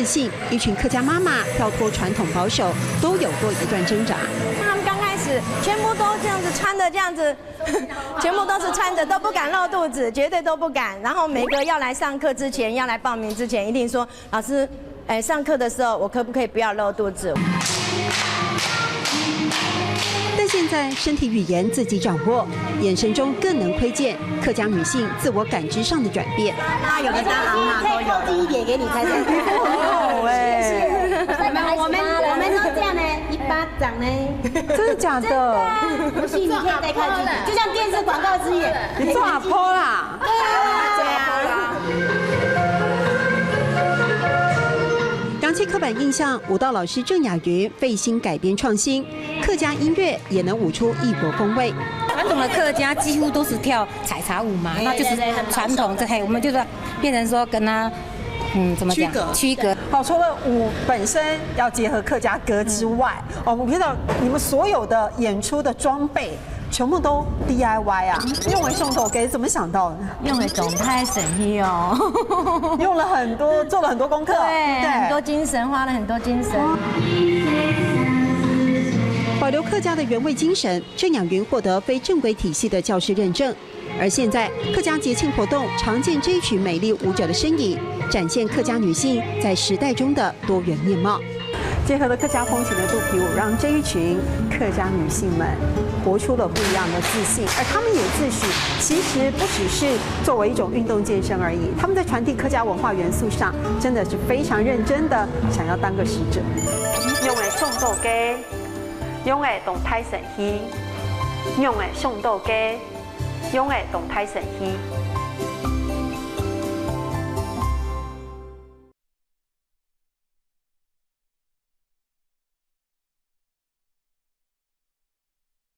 信，一群客家妈妈跳脱传统保守，都有过一段挣扎。他们刚开始全部都这样子穿的这样子，全部都是穿着，都不敢露肚子，绝对都不敢。然后每个要来上课之前，要来报名之前，一定说老师，上课的时候我可不可以不要露肚子？但现在身体语言自己掌握，眼神中更能窥见客家女性自我感知上的转变。他有的当阿妈都有。第一点给你猜猜看。我们都这样呢，一巴掌呢。真的假的？不信你可以再看镜头，就像电视广告之眼。你做阿婆啦？对啊。扬弃刻板印象，舞蹈老师郑雅云费心改编创新，客家音乐也能舞出异国风味。传统的客家几乎都是跳采茶舞嘛，那就是传统这我们就是变成说跟他怎么讲区隔。好，除了舞本身要结合客家歌之外，我觉得你们所有的演出的装备全部都 DIY 啊，用为送头给怎么想到的？用为动态省力哦，用了很多，做了很多功课，对，很多精神，花了很多精神。保留客家的原味精神，郑雅云获得非正规体系的教师认证。而现在客家节庆活动常见这一群美丽舞者的身影，展现客家女性在时代中的多元面貌。结合了客家风情的肚皮舞，让这一群客家女性们活出了不一样的自信，而她们也自诩，其实不只是作为一种运动健身而已，她们在传递客家文化元素上，真的是非常认真的想要当个使者。用的送豆鸡，用的动态神戏，用的送豆鸡，用的动态神戏。